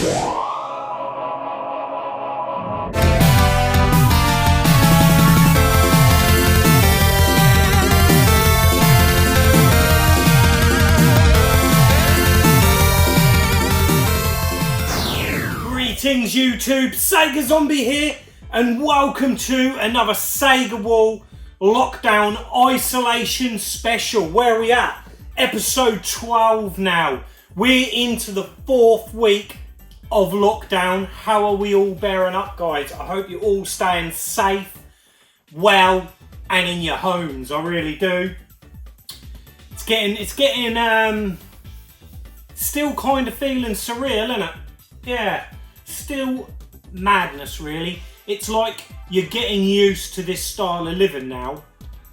Greetings YouTube, Sega Zombie here, and welcome to another Sega Wall Lockdown Isolation Special. Where are we at? Episode 12 now. We're into the 4th week of lockdown. How are we all bearing up, guys? I hope you're all staying safe, well, and in your homes. I really do. It's getting still kind of feeling surreal, isn't it? Yeah. Still madness, really. It's like you're getting used to this style of living now,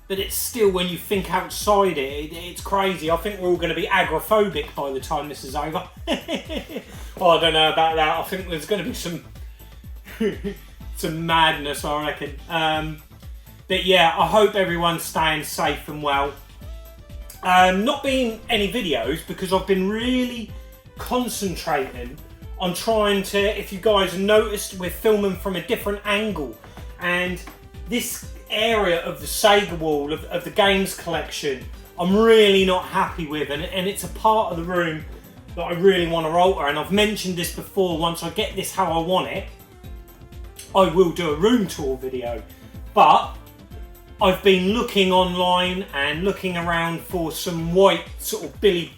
but it's still, when you think outside it's crazy. I think we're all going to be agoraphobic by the time this is over. Well, I don't know about that. I think there's going to be some some madness, I reckon. But yeah, I hope everyone's staying safe and well. Not being any videos because I've been really concentrating on trying to, if you guys have noticed, we're filming from a different angle, and this area of the Sega wall of the games collection I'm really not happy with, and it's a part of the room that I really want to alter. And I've mentioned this before, once I get this how I want it, I will do a room tour video. But I've been looking online and looking around for some white sort of Billy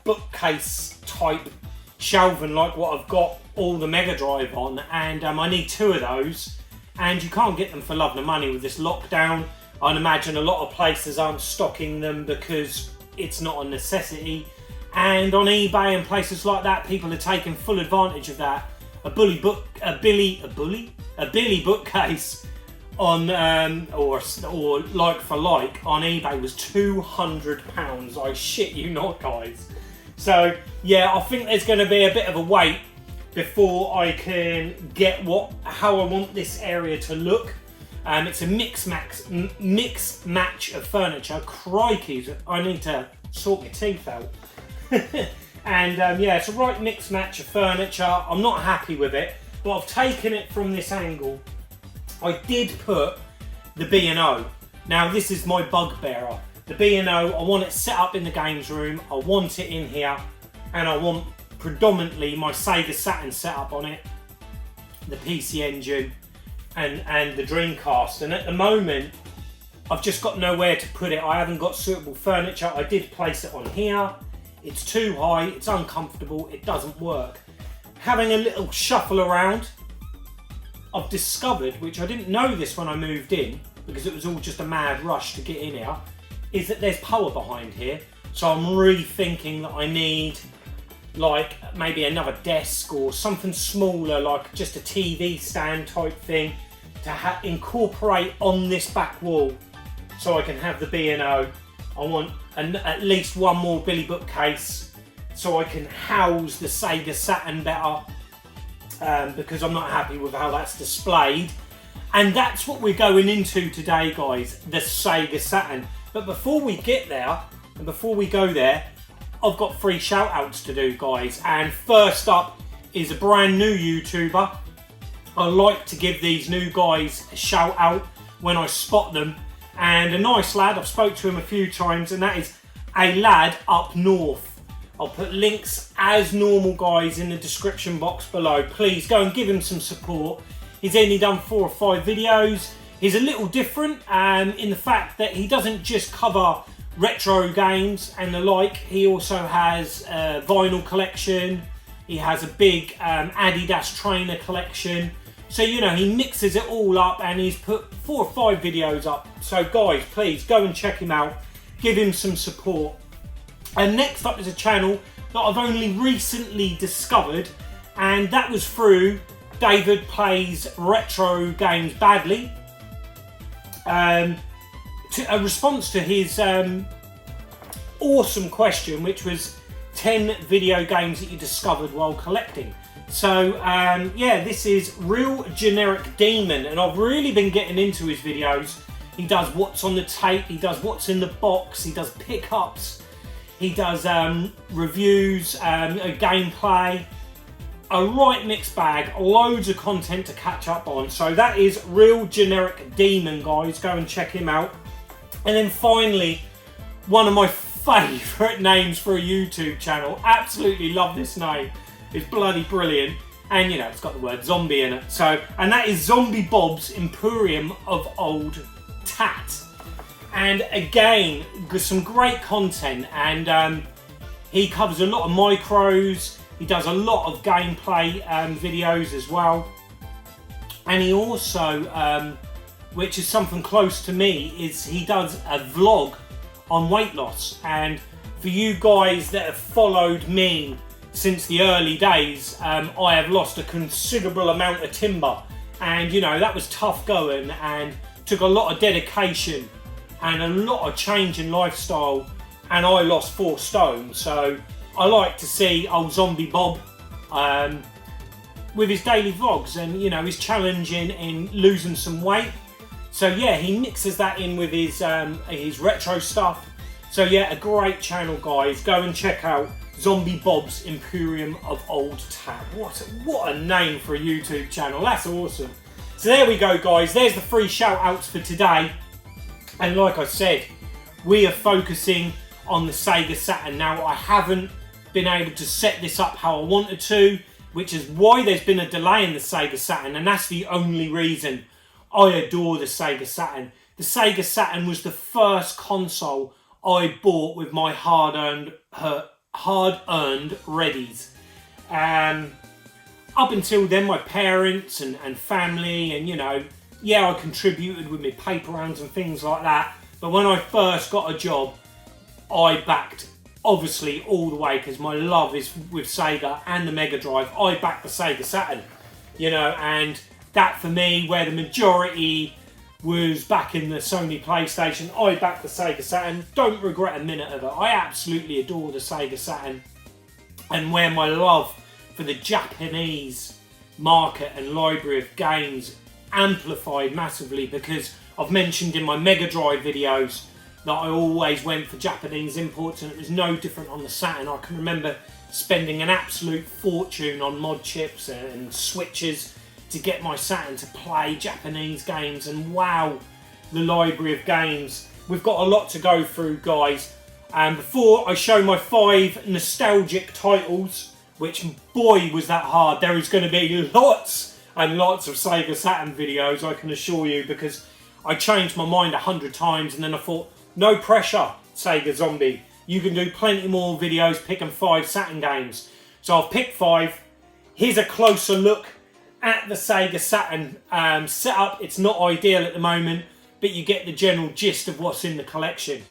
bookcase type shelving, like what I've got all the Mega Drive on, and I need 2 of those, and you can't get them for love nor money with this lockdown. I'd imagine a lot of places aren't stocking them because it's not a necessity, and on eBay and places like that, people are taking full advantage of that. A Billy bookcase on or like for like on eBay was £200. I shit you not, guys. So yeah, I think there's going to be a bit of a wait before I can get how I want this area to look. It's a mix match of furniture. Crikey, I need to sort my teeth out. And yeah, it's a right mix match of furniture. I'm not happy with it, but I've taken it from this angle. I did put the B&O. Now this is my bugbearer. The B&O, I want it set up in the games room, I want it in here, and I want predominantly my Sega Saturn set up on it, the PC Engine, and the Dreamcast. And at the moment, I've just got nowhere to put it. I haven't got suitable furniture. I did place it on here. It's too high, it's uncomfortable, it doesn't work. Having a little shuffle around, I've discovered, which I didn't know this when I moved in, because it was all just a mad rush to get in here, is that there's power behind here. So I'm really thinking that I need like maybe another desk or something smaller, like just a TV stand type thing to incorporate on this back wall, so I can have the B&O. I want at least one more Billy bookcase so I can house the Sega Saturn better, because I'm not happy with how that's displayed. And that's what we're going into today, guys, the Sega Saturn. But before we get there, and before we go there, I've got 3 shout-outs to do, guys. And first up is a brand new YouTuber. I like to give these new guys a shout-out when I spot them. And a nice lad, I've spoke to him a few times, and that is a lad up north. I'll put links as normal, guys, in the description box below. Please go and give him some support. He's only done 4 or 5 videos. He's a little different in the fact that he doesn't just cover retro games and the like. He also has a vinyl collection. He has a big Adidas trainer collection. So, you know, he mixes it all up, and he's put 4 or 5 videos up. So guys, please go and check him out. Give him some support. And next up is a channel that I've only recently discovered, and that was through David Plays Retro Games Badly. A response to his awesome question, which was 10 video games that you discovered while collecting. So yeah, this is Realgenericdemon, and I've really been getting into his videos. He does what's on the tape, he does what's in the box, he does pickups, he does reviews, gameplay. a right mixed bag, loads of content to catch up on. So that is Realgenericdemon, guys. Go and check him out. And then finally, one of my favourite names for a YouTube channel. Absolutely love this name. It's bloody brilliant. And you know, it's got the word zombie in it. So, and that is Zombie Bob's Emporium of Old Tat. And again, some great content. And he covers a lot of micros. He does a lot of gameplay videos as well. And he also, which is something close to me, is he does a vlog on weight loss. And for you guys that have followed me since the early days, I have lost a considerable amount of timber. And you know, that was tough going and took a lot of dedication and a lot of change in lifestyle. And I lost 4 stone. So I like to see old Zombie Bob with his daily vlogs, and you know, he's challenging in losing some weight. So yeah, he mixes that in with his retro stuff. So yeah, a great channel, guys. Go and check out Zombie Bob's Emporium of Old Tat. What a name for a YouTube channel. That's awesome. So there we go, guys. There's the free shout outs for today. And like I said, we are focusing on the Sega Saturn. Now, I haven't been able to set this up how I wanted to, which is why there's been a delay in the Sega Saturn, and that's the only reason. I adore the Sega Saturn. The Sega Saturn was the first console I bought with my hard-earned readies. Up until then, my parents and family, and you know, yeah, I contributed with my paper rounds and things like that. But when I first got a job, I backed, obviously, all the way, because my love is with Sega and the Mega Drive. I backed the Sega Saturn, you know, and that for me, where the majority was back in the Sony PlayStation, I backed the Sega Saturn. Don't regret a minute of it. I absolutely adore the Sega Saturn. And where my love for the Japanese market and library of games amplified massively, because I've mentioned in my Mega Drive videos that I always went for Japanese imports, and it was no different on the Saturn. I can remember spending an absolute fortune on mod chips and switches to get my Saturn to play Japanese games, and wow, the library of games. We've got a lot to go through, guys. And before I show my 5 nostalgic titles, which boy was that hard, there is going to be lots and lots of Sega Saturn videos, I can assure you, because I changed my mind 100 times, and then I thought, no pressure, Sega Zombie. You can do plenty more videos picking 5 Saturn games. So I've picked 5. Here's a closer look at the Sega Saturn setup. It's not ideal at the moment, but you get the general gist of what's in the collection.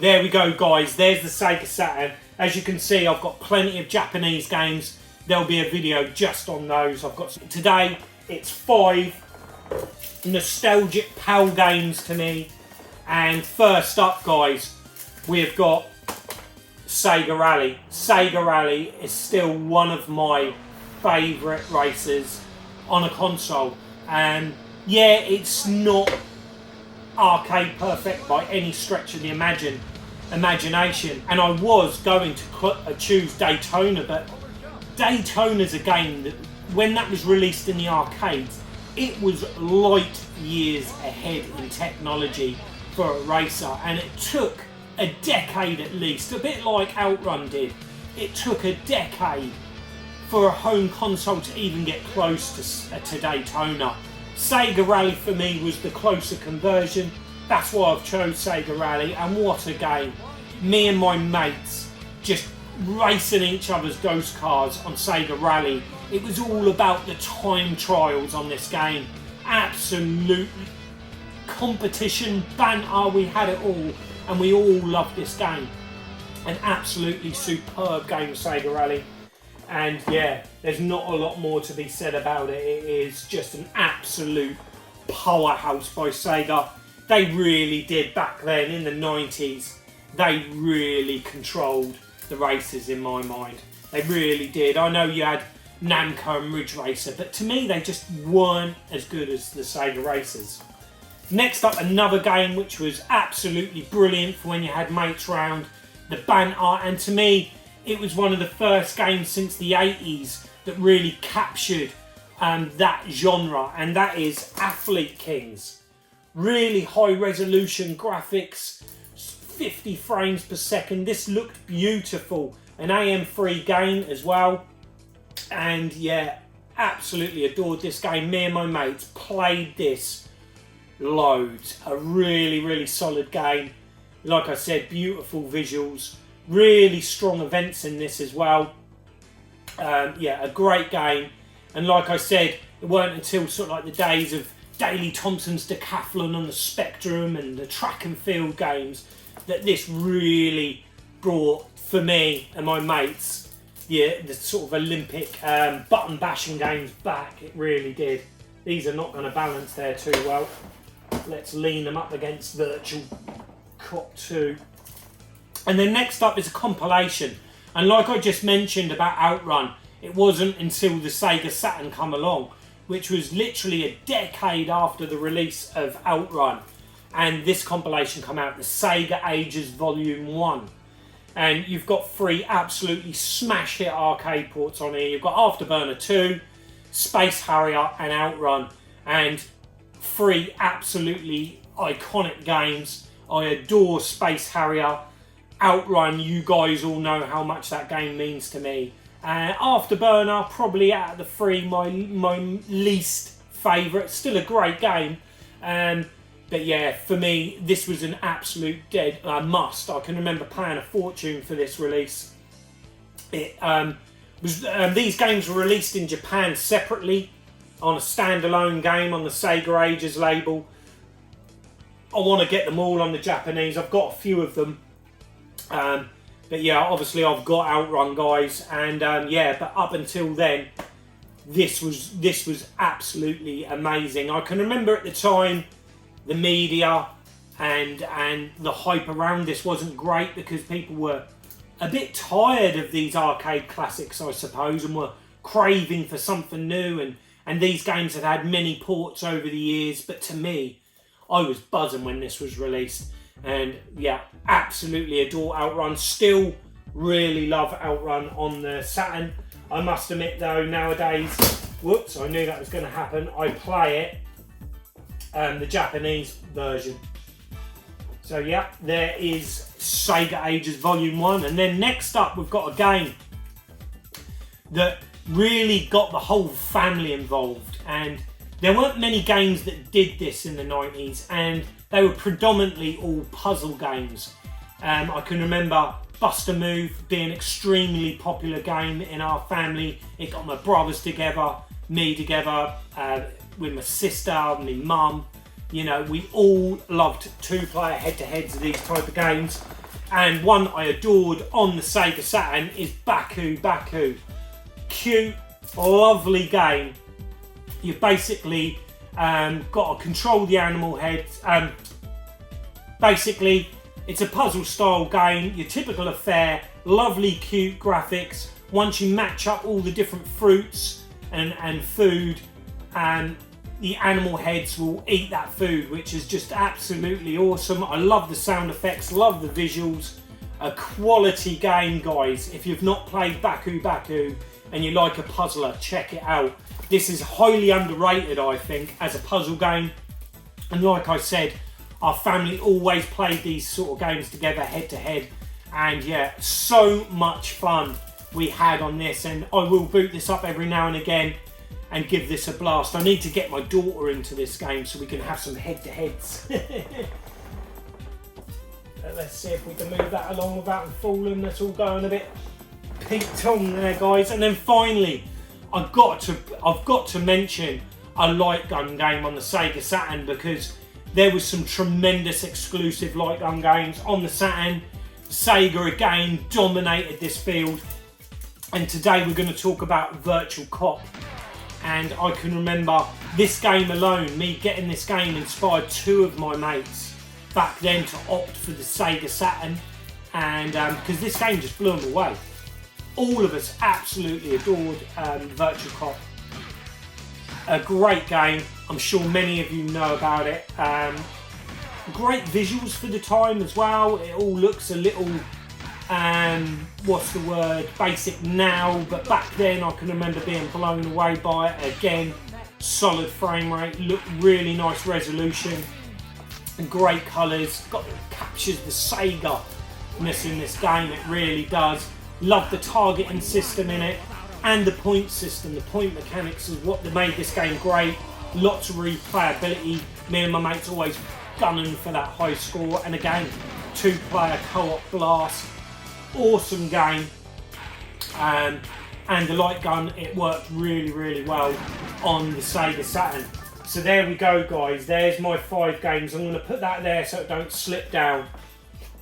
There we go, guys. There's the Sega Saturn. As you can see, I've got plenty of Japanese games. There'll be a video just on those. I've got today. It's 5 nostalgic PAL games to me. And first up, guys, we've got Sega Rally. Sega Rally is still one of my favourite races on a console. And yeah, it's not arcade perfect by any stretch of the imagination, and I was going to choose Daytona, but Daytona's a game that when that was released in the arcades, it was light years ahead in technology for a racer, and it took a decade at least, a bit like Outrun did. It took a decade for a home console to even get close to Daytona. Sega Rally for me was the closer conversion. That's why I've chose Sega Rally, and what a game. Me and my mates just racing each other's ghost cars on Sega Rally. It was all about the time trials on this game. Absolute competition, banter, we had it all, and we all loved this game. An absolutely superb game, Sega Rally. And yeah, there's not a lot more to be said about it. It is just an absolute powerhouse by Sega. They really did back then in the 90s. They really controlled the races in my mind. They really did. I know you had Namco and Ridge Racer, but to me they just weren't as good as the Sega racers. Next up, another game which was absolutely brilliant for when you had mates round, the banter, and to me it was one of the first games since the 80s that really captured that genre, and that is Athlete Kings. Really high resolution graphics, 50 frames per second. This looked beautiful. An AM3 game as well. And yeah, absolutely adored this game. Me and my mates played this loads. A really, really solid game. Like I said, beautiful visuals. Really strong events in this as well. Yeah, a great game. And like I said, it weren't until sort of like the days of Daley Thompson's Decathlon on the Spectrum and the track and field games that this really brought, for me and my mates, yeah, the sort of Olympic button bashing games back. It really did. These are not going to balance there too well. Let's lean them up against Virtual Cop 2. And then next up is a compilation. And like I just mentioned about Outrun, it wasn't until the Sega Saturn come along, which was literally a decade after the release of Outrun. And this compilation come out, the Sega Ages Volume 1. And you've got 3 absolutely smash hit arcade ports on here. You've got Afterburner 2, Space Harrier and Outrun. And 3 absolutely iconic games. I adore Space Harrier. Outrun, you guys all know how much that game means to me. Afterburner, probably out of the 3, my least favourite. Still a great game. But yeah, for me, this was an absolute dead must. I can remember paying a fortune for this release. It these games were released in Japan separately on a standalone game on the Sega Ages label. I want to get them all on the Japanese. I've got a few of them. But yeah, obviously I've got Outrun, guys, and yeah, but up until then, this was absolutely amazing. I can remember at the time, the media and the hype around this wasn't great because people were a bit tired of these arcade classics, I suppose, and were craving for something new, and these games had had many ports over the years, but to me, I was buzzing when this was released. And yeah, absolutely adore Outrun. Still really love Outrun on the Saturn. I must admit though, nowadays, whoops, I knew that was going to happen, I play it, the Japanese version. So yeah, there is Sega Ages Volume 1. And then next up we've got a game that really got the whole family involved. And there weren't many games that did this in the 90s, and they were predominantly all puzzle games. I can remember Bust a Move being an extremely popular game in our family. It got my brothers together, me together, with my sister, my mum. You know, we all loved 2-player head-to-heads of these type of games. And one I adored on the Sega Saturn is Baku Baku. Cute, lovely game. You basically got to control the animal heads. Basically, it's a puzzle style game, your typical affair, lovely cute graphics. Once you match up all the different fruits and food, the animal heads will eat that food, which is just absolutely awesome. I love the sound effects, love the visuals. A quality game, guys. If you've not played Baku Baku and you like a puzzler, check it out. This is highly underrated, I think, as a puzzle game. And like I said, our family always played these sort of games together head to head. And yeah, so much fun we had on this. And I will boot this up every now and again. and give this a blast. I need to get my daughter into this game so we can have some head-to-heads. Let's see if we can move that along without it falling. That's all going a bit peaked on there, guys. And then finally, I've got to mention a light gun game on the Sega Saturn, because there was some tremendous exclusive light gun games on the Saturn. Sega again dominated this field, and today we're going to talk about Virtual Cop. And I can remember this game alone, me getting this game inspired two of my mates back then to opt for the Sega Saturn, and because this game just blew them away. All of us absolutely adored Virtual Cop. A great game, I'm sure many of you know about it. Great visuals for the time as well. It all looks a little, what's the word, basic now, but back then I can remember being blown away by it. Again, solid frame rate, looked really nice resolution, and great colours. Captures the Sega-ness in this game, it really does. Love the targeting system in it, and the point system. The point mechanics is what made this game great. Lots of replayability. Me and my mates always gunning for that high score, and again, 2-player co-op blast. Awesome game. And the light gun, it worked really, really well on the Sega Saturn. So there we go, guys. There's my 5 games. I'm going to put that there so it don't slip down.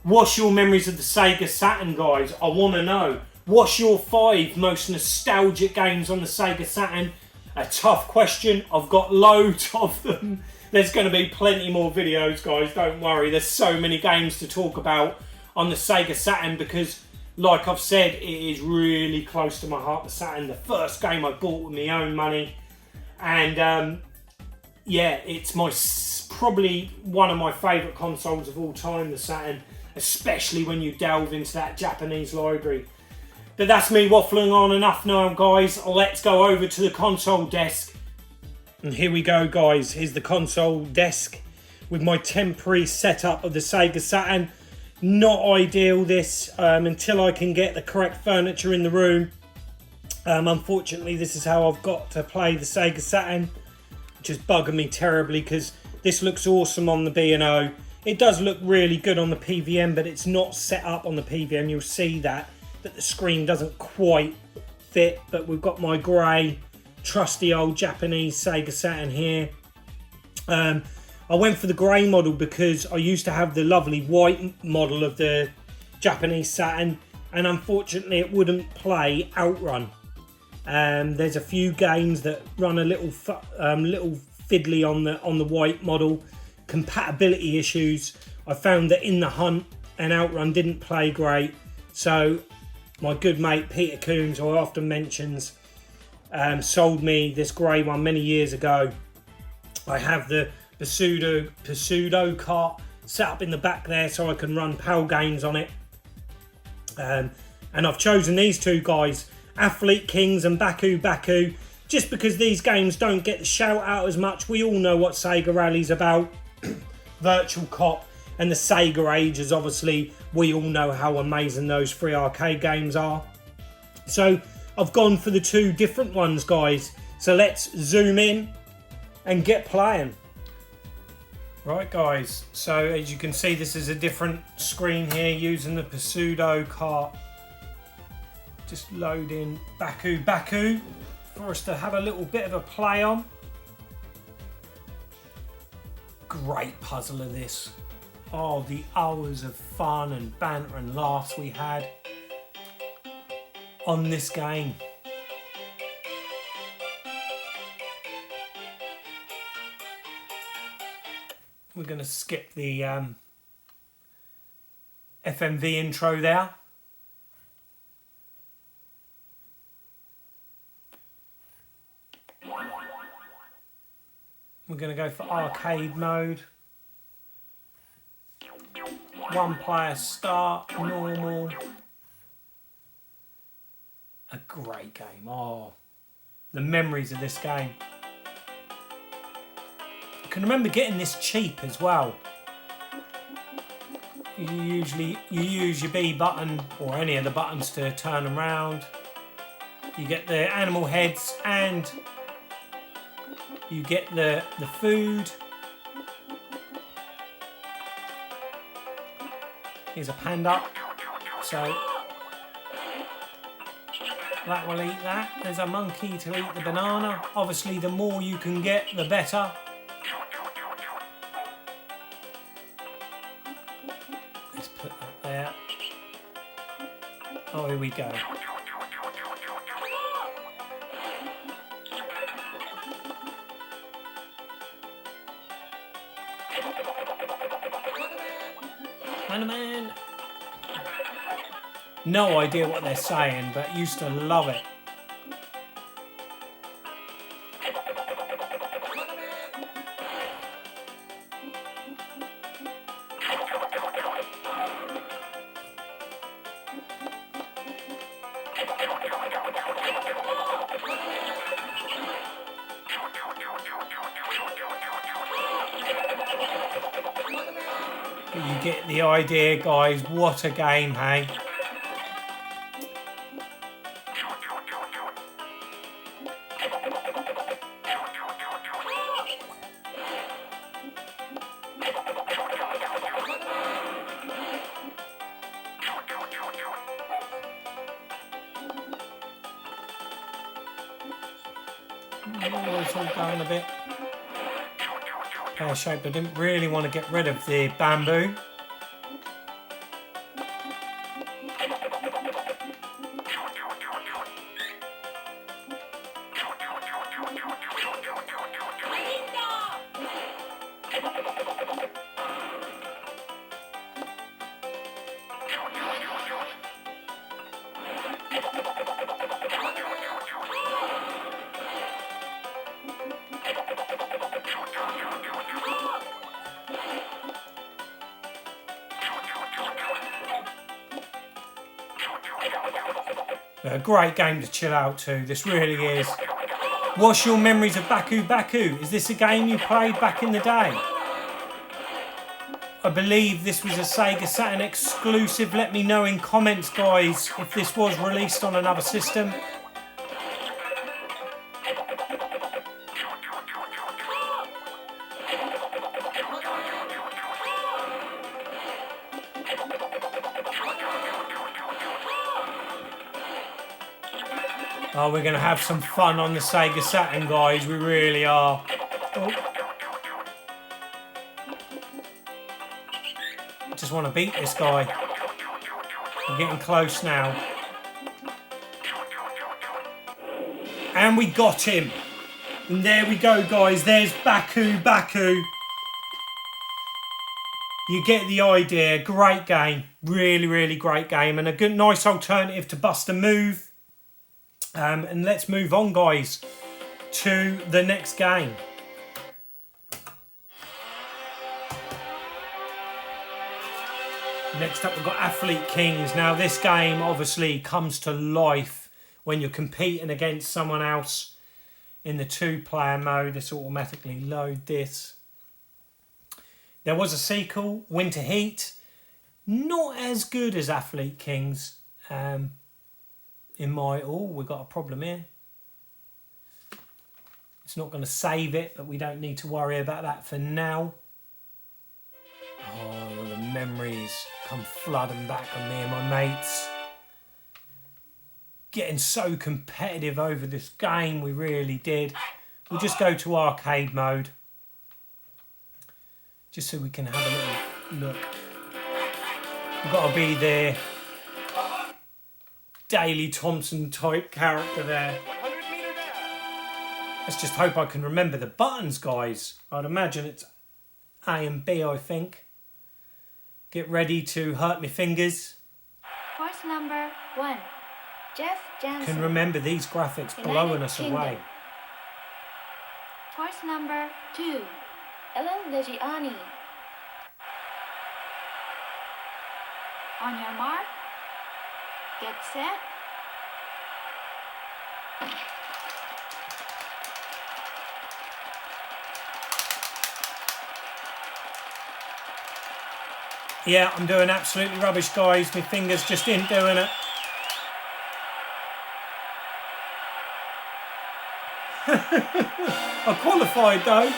What's your memories of the Sega Saturn, guys? I want to know. What's your 5 most nostalgic games on the Sega Saturn? A tough question. I've got loads of them. There's going to be plenty more videos, guys. Don't worry. There's so many games to talk about on the Sega Saturn, because, like I've said, it is really close to my heart, the Saturn. The first game I bought with my own money. And, yeah, it's probably one of my favourite consoles of all time, the Saturn. Especially when you delve into that Japanese library. But that's me waffling on enough now, guys. Let's go over to the console desk. And here we go, guys. Here's the console desk with my temporary setup of the Sega Saturn. Not ideal, this, until I can get the correct furniture in the room. Unfortunately, this is how I've got to play the Sega Saturn, which is bugging me terribly, because this looks awesome on the B&O. It does look really good on the PVM, but it's not set up on the PVM. You'll see that the screen doesn't quite fit. But we've got my grey, trusty old Japanese Sega Saturn here. I went for the grey model because I used to have the lovely white model of the Japanese Saturn, and unfortunately it wouldn't play Outrun. There's a few games that run a little fiddly on the white model. Compatibility issues. I found that In the Hunt and Outrun didn't play great, so my good mate Peter Coombs, who I often mentions, sold me this grey one many years ago. I have the pseudo cart set up in the back there so I can run PAL games on it, and I've chosen these two guys, Athlete Kings and Baku Baku, just because these games don't get the shout out as much. We all know what Sega Rally's about. Virtual Cop and the Sega ages, obviously we all know how amazing those 3 arcade games are. So I've gone for the 2 different ones, guys. So let's zoom in and get playing. Right, guys, so as you can see, this is a different screen here using the pseudo cart. Just loading Baku Baku for us to have a little bit of a play on. Great puzzle of this. Oh, the hours of fun and banter and laughs we had on this game. We're going to skip the FMV intro there. We're going to go for arcade mode. 1 player start, normal. A great game. Oh, the memories of this game. I can remember getting this cheap as well. You use your B button or any of the buttons to turn around. You get the animal heads and You get the food. Here's a panda. So that will eat that. There's a monkey to eat the banana. Obviously, the more you can get, the better. Let's put that there. Oh, here we go. Man. No idea what they're saying, but used to love it. You get the idea, guys. What a game, hey? It's all going a bit pear-shaped. I didn't really want to get rid of the bamboo. A great game to chill out to, this really is. What's your memories of Baku Baku? Is this a game you played back in the day? I believe this was a Sega Saturn exclusive. Let me know in comments, guys, if this was released on another system. Oh, we're going to have some fun on the Sega Saturn, guys. We really are. Oh. I just want to beat this guy. We're getting close now. And we got him. And there we go, guys. There's Baku Baku. You get the idea. Great game. Really, really great game. And a good, nice alternative to Bust a Move. And let's move on, guys, to the next game. Next up, we've got Athlete Kings. Now, this game obviously comes to life when you're competing against someone else in the two-player mode. This automatically load this. There was a sequel, Winter Heat. Not as good as Athlete Kings. We've got a problem here. It's not going to save it, but we don't need to worry about that for now. Oh, the memories come flooding back on me and my mates. Getting so competitive over this game, we really did. We'll just go to arcade mode. Just so we can have a little look. We've got to be there. Daley Thompson type character there. Let's just hope I can remember the buttons, guys. I'd imagine it's A and B, I think. Get ready to hurt my fingers. Course number 1. Jeff Jansen. Can remember these graphics blowing us away. Course number 2. Ellen Legiani. On your mark. Get set. Yeah, I'm doing absolutely rubbish, guys. My fingers just ain't doing it. I qualified though.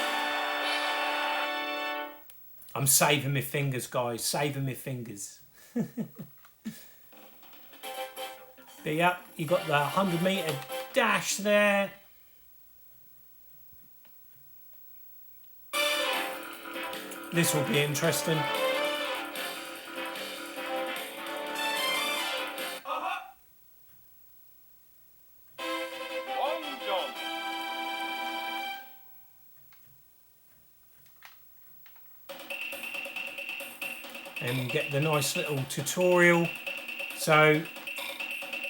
I'm saving my fingers, guys. Saving my fingers. But yeah, you got the 100-metre dash there. This will be interesting. And you get the nice little tutorial. So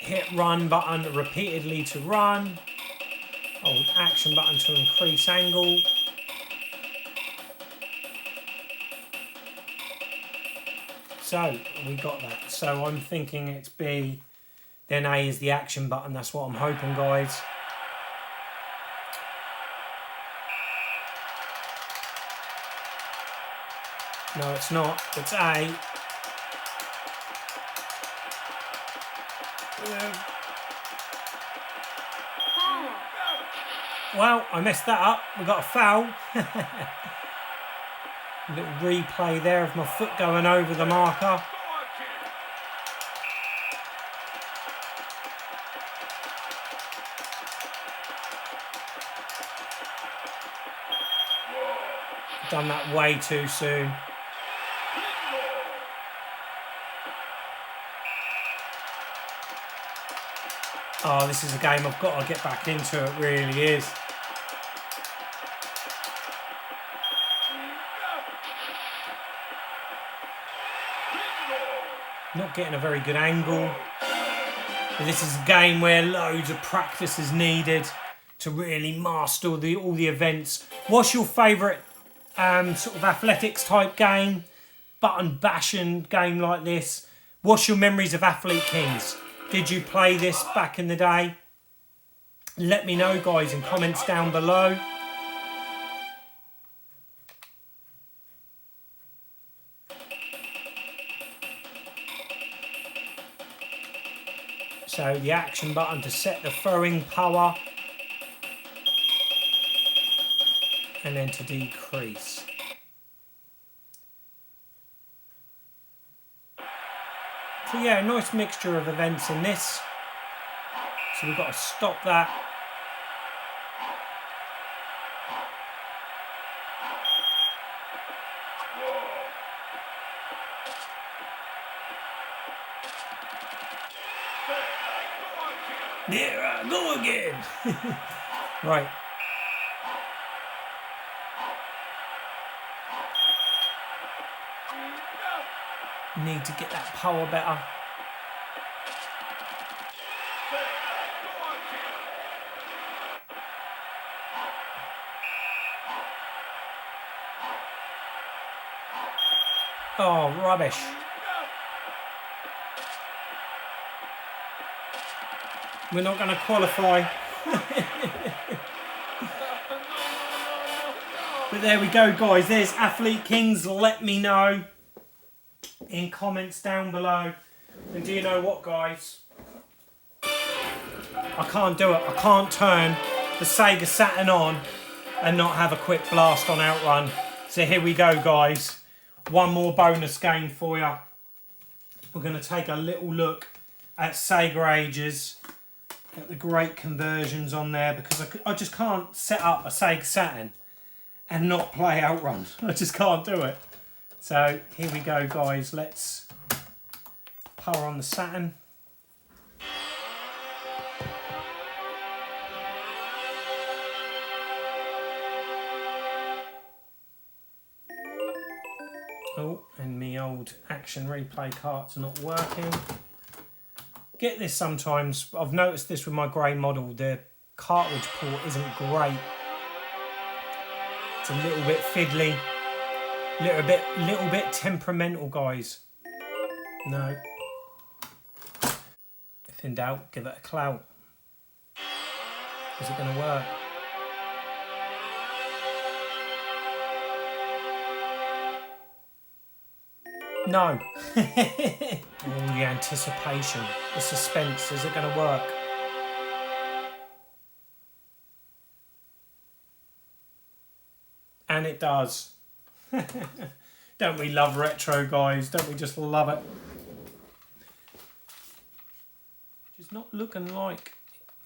hit run button repeatedly to run. Hold action button to increase angle. So we got that. So I'm thinking it's B, then A is the action button. That's what I'm hoping, guys. No, it's not. It's A. Well, I messed that up. We got a foul. A little replay there of my foot going over the marker. Done that way too soon. Oh, this is a game I've got to get back into. It really is. Not getting a very good angle. But this is a game where loads of practice is needed to really master all the events. What's your favourite sort of athletics type game? Button bashing game like this? What's your memories of Athlete Kings? Did you play this back in the day? Let me know, guys, in comments down below. So the action button to set the throwing power. And then to decrease. So yeah, a nice mixture of events in this. So we've got to stop that. There I go again. Right. Need to get that power better. Oh, rubbish. We're not going to qualify. But there we go, guys. There's Athlete Kings. Let me know in comments down below. And do you know what, guys? I can't do it. I can't turn the Sega Saturn on and not have a quick blast on Outrun. So here we go, guys. One more bonus game for you. We're going to take a little look at Sega Ages. Get the great conversions on there, because I just can't set up a Sega Saturn and not play Outrun. I just can't do it. So here we go, guys. Let's power on the Saturn. Oh, and me old action replay carts are not working. Get this sometimes. I've noticed this with my grey model. The cartridge port isn't great. It's a little bit fiddly. Little bit temperamental, guys. No. If in doubt, give it a clout. Is it going to work? No. All the anticipation, the suspense. Is it going to work? does. Don't we love retro, guys? Don't we just love it? Just not looking like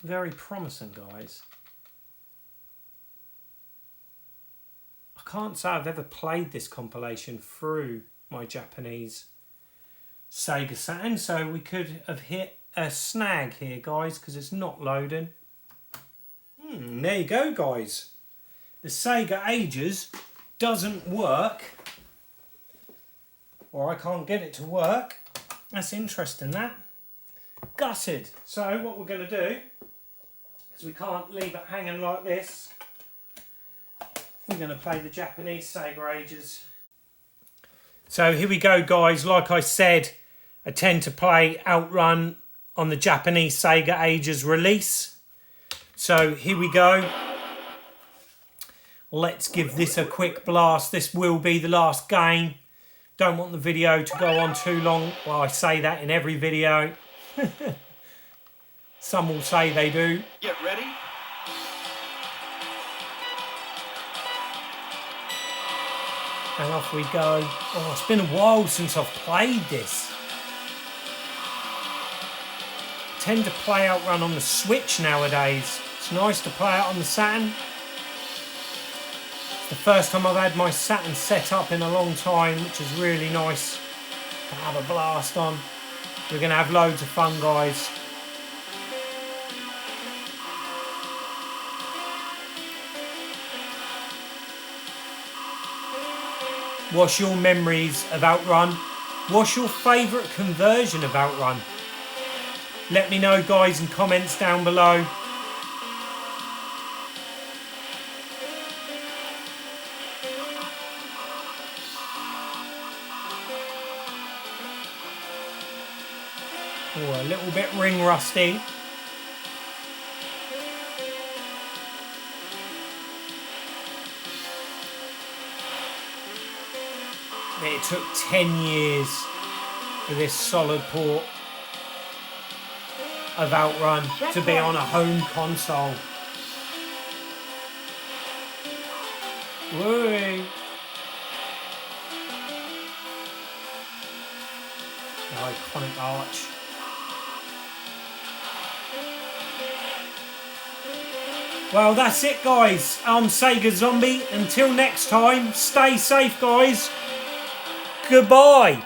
very promising, guys. I can't say I've ever played this compilation through my Japanese Sega Saturn, so we could have hit a snag here, guys, because it's not loading. There you go, guys. The Sega Ages doesn't work, or I can't get it to work. That's interesting, that. Gutted. So what we're going to do, because we can't leave it hanging like this, we're going to play the Japanese Sega Ages. So here we go, guys. Like I said, I tend to play Outrun on the Japanese Sega Ages release. So here we go. Let's give this a quick blast. This will be the last game. Don't want the video to go on too long. Well, I say that in every video. Some will say they do. Get ready. And off we go. Oh, it's been a while since I've played this. I tend to play Outrun on the Switch nowadays. It's nice to play it on the Saturn. It's the first time I've had my Saturn set up in a long time, which is really nice to have a blast on. We're going to have loads of fun, guys. What's your memories of Outrun? What's your favourite conversion of Outrun? Let me know, guys, in comments down below. Oh, a little bit ring rusty. It took 10 years for this solid port of Outrun to be on a home console. Whee! The iconic arch. Well, that's it, guys. I'm Sega Zombie. Until next time, stay safe, guys. Goodbye.